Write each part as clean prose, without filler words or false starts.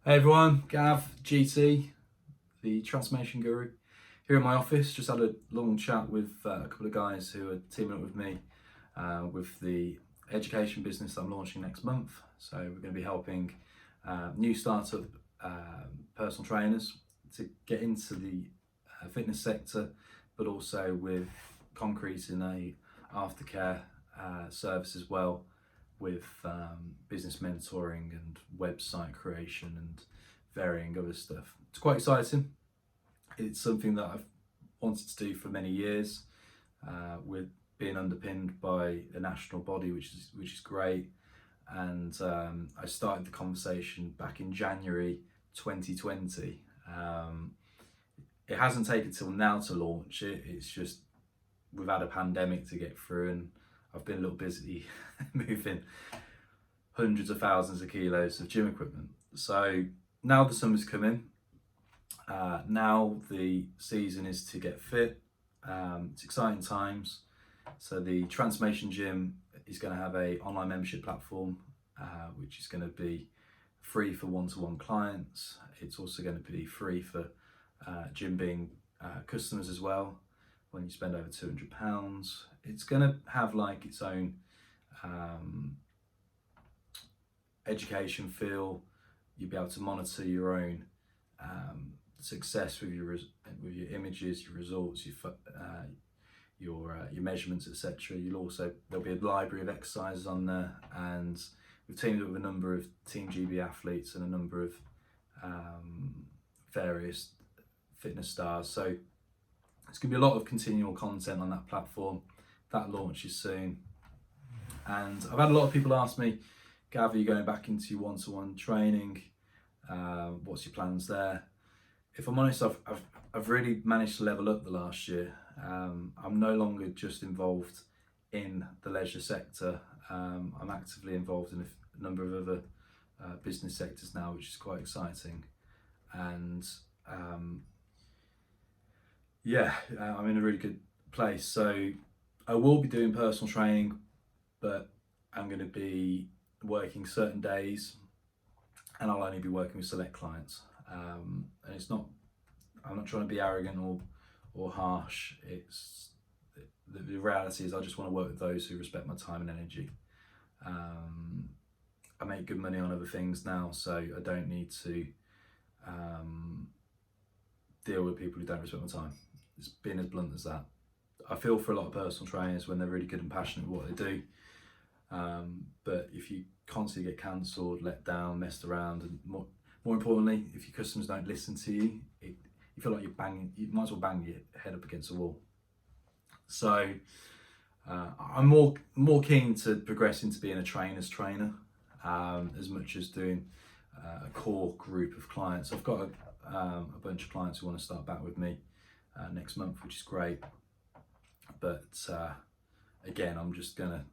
Hey everyone, Gav, GT, the Transformation Guru, here in my office. Just had a long chat with a couple of guys who are teaming up with me with the education business that I'm launching next month. So we're going to be helping new startup personal trainers to get into the fitness sector, but also with concreting a aftercare service as well, with business mentoring and website creation and varying other stuff. It's quite exciting. It's something that I've wanted to do for many years, with being underpinned by a national body, which is great. And I started the conversation back in January 2020. It hasn't taken till now to launch it. It's just we've had a pandemic to get through, and I've been a little busy moving hundreds of thousands of kilos of gym equipment. So now the summer's coming. Now the season is to get fit. It's exciting times. So the Transformation Gym is going to have a online membership platform, which is going to be free for one-to-one clients. It's also going to be free for gym being customers as well. When you spend over £200, it's going to have like its own education feel. You'll be able to monitor your own success with your images, your results, your measurements, etc. There'll be a library of exercises on there, and we've teamed up with a number of Team GB athletes and a number of various fitness stars. So it's going to be a lot of continual content on that platform. That launches soon. And I've had a lot of people ask me, Gav, are you going back into your one-to-one training? What's your plans there? If I'm honest, I've really managed to level up the last year. I'm no longer just involved in the leisure sector. I'm actively involved in a number of other business sectors now, which is quite exciting. And I'm in a really good place. So I will be doing personal training, but I'm going to be working certain days, and I'll only be working with select clients. And I'm not trying to be arrogant or harsh. It's the reality is I just want to work with those who respect my time and energy. I make good money on other things now, so I don't need to deal with people who don't respect my time. It's being as blunt as that. I feel for a lot of personal trainers when they're really good and passionate with what they do. But if you constantly get cancelled, let down, messed around, and more importantly, if your customers don't listen to you, you feel like you might as well bang your head up against a wall. So I'm more keen to progress into being a trainer's trainer, as much as doing a core group of clients. I've got a bunch of clients who want to start back with me next month, which is great. But again, I'm just going to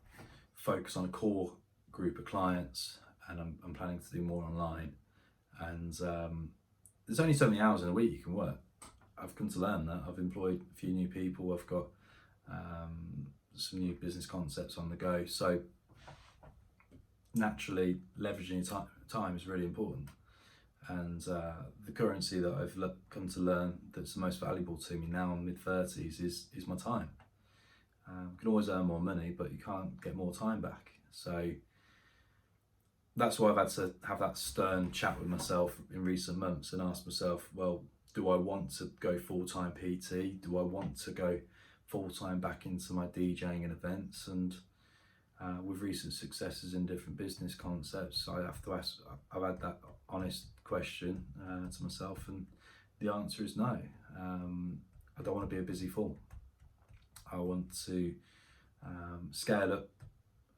focus on a core group of clients, and I'm planning to do more online. And there's only so many hours in a week you can work. I've come to learn that. I've employed a few new people. I've got some new business concepts on the go. So naturally, leveraging your time is really important. And the currency that I've come to learn that's the most valuable to me now in mid-30s is my time. You can always earn more money, but you can't get more time back. So that's why I've had to have that stern chat with myself in recent months and ask myself, well, do I want to go full-time PT? Do I want to go full-time back into my DJing and events? And with recent successes in different business concepts, I have to ask, I've had that honest question to myself, and the answer is no. I don't want to be a busy fool. I want to scale up,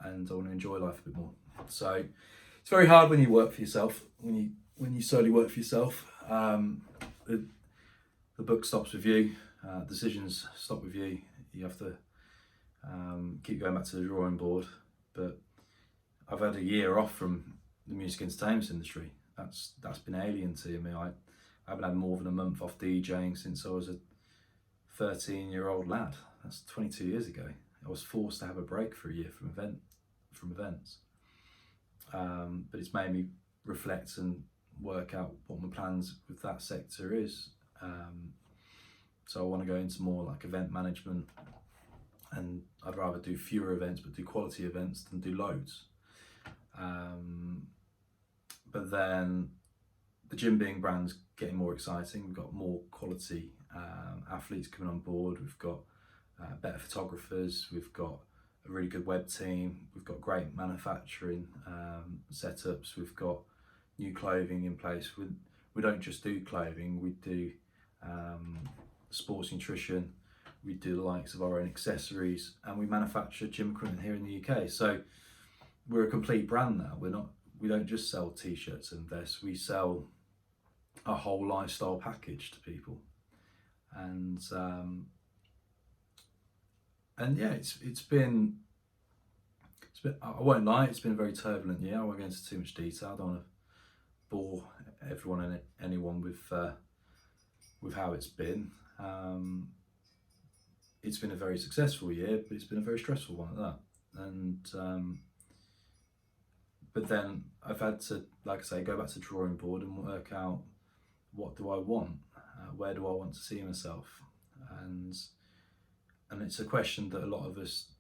and I want to enjoy life a bit more. So it's very hard when you work for yourself, when you solely work for yourself. The book stops with you, decisions stop with you. You have to keep going back to the drawing board. But I've had a year off from the music entertainment industry. That's been alien to me. I haven't had more than a month off DJing since I was a 13-year-old lad. That's 22 years ago. I was forced to have a break for a year from events. But it's made me reflect and work out what my plans with that sector is. So I want to go into more like event management, and I'd rather do fewer events but do quality events than do loads. But then the Jim Being brand's getting more exciting. We've got more quality athletes coming on board. We've got better photographers. We've got a really good web team. We've got great manufacturing setups. We've got new clothing in place. We don't just do clothing. We do sports nutrition. We do the likes of our own accessories, and we manufacture gym equipment here in the UK. So we're a complete brand now. We don't just sell t-shirts and vests. We sell a whole lifestyle package to people, and yeah, it's been, I won't lie, it's been a very turbulent year. I won't go into too much detail. I don't want to bore everyone and anyone with how it's been. It's been a very successful year, but it's been a very stressful one at that. And but then I've had to, like I say, go back to the drawing board and work out, what do I want? Where do I want to see myself? And it's a question that a lot of us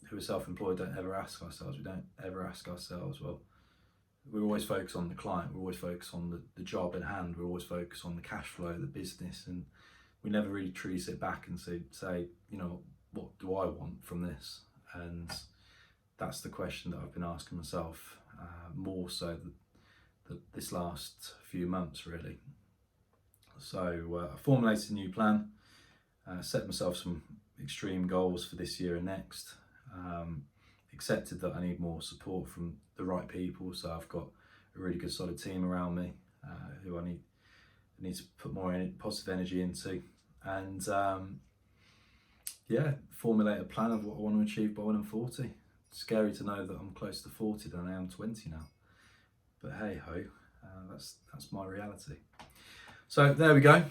who are self-employed don't ever ask ourselves. We don't ever ask ourselves, well, we're always focused on the client, we're always focused on the job at hand, we're always focused on the cash flow, the business, and we never really truly sit back and say, you know, what do I want from this? And that's the question that I've been asking myself, more so this last few months, really. So I formulated a new plan, set myself some extreme goals for this year and next, accepted that I need more support from the right people. So I've got a really good solid team around me, who I need to put more positive energy into, and yeah, formulate a plan of what I want to achieve by when I'm 40. It's scary to know that I'm closer to 40 than I am 20 now, but hey ho, that's my reality. So there we go.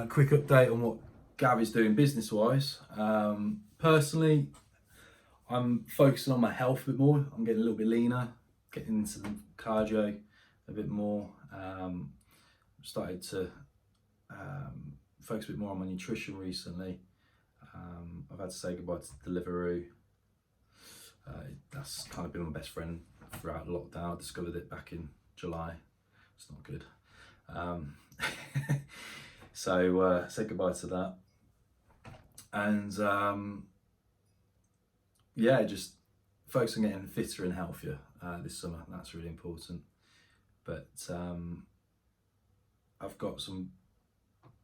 Quick update on what Gav is doing business wise. Personally, I'm focusing on my health a bit more. I'm getting a little bit leaner, getting into the cardio a bit more. Started to focus a bit more on my nutrition recently. I've had to say goodbye to Deliveroo. That's kind of been my best friend throughout lockdown. I discovered it back in July. It's not good. So say goodbye to that. And yeah, just focus on getting fitter and healthier this summer. That's really important. But I've got some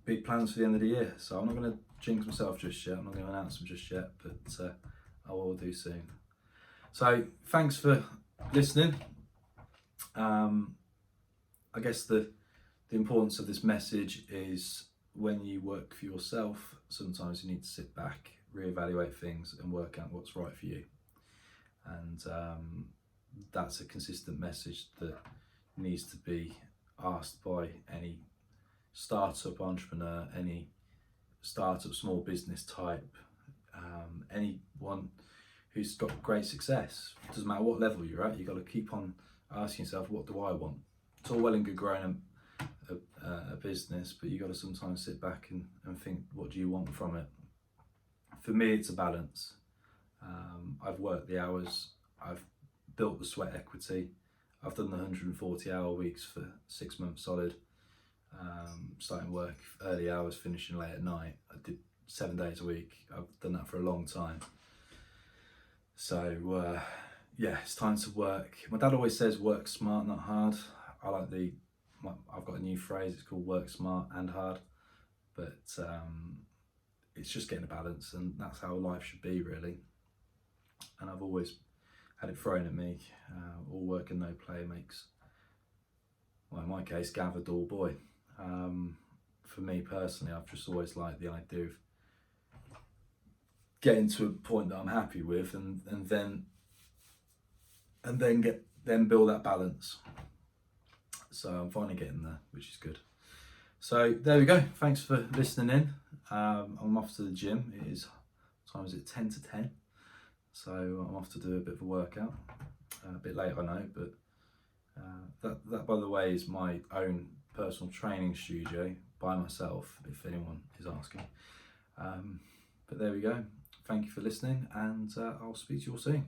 big plans for the end of the year, so I'm not going to jinx myself just yet. I'm not going to announce them just yet, but I will do soon. So thanks for listening. I guess the importance of this message is, when you work for yourself, sometimes you need to sit back, reevaluate things and work out what's right for you. And that's a consistent message that needs to be asked by any startup entrepreneur, any startup small business type, anyone who's got great success. It doesn't matter what level you're at, you've got to keep on asking yourself, what do I want? It's all well and good growing a business, but you've got to sometimes sit back and think, what do you want from it? For me, it's a balance. I've worked the hours, I've built the sweat equity, I've done the 140-hour weeks for 6 months solid, starting work early hours, finishing late at night. I did 7 days a week. I've done that for a long time. So yeah, it's time to work. My dad always says work smart, not hard. I like I've got a new phrase, it's called work smart and hard, but it's just getting a balance, and that's how life should be, really. And I've always had it thrown at me, all work and no play makes, well, in my case, Gav a dull boy. For me personally, I've just always liked the idea of getting to a point that I'm happy with, and then build that balance. So I'm finally getting there, which is good. So there we go. Thanks for listening in. I'm off to the gym. It is, what time is it? 10 to 10. So I'm off to do a bit of a workout. A bit late, I know, but That, by the way, is my own personal training studio by myself, if anyone is asking. But there we go. Thank you for listening, and I'll speak to you all soon.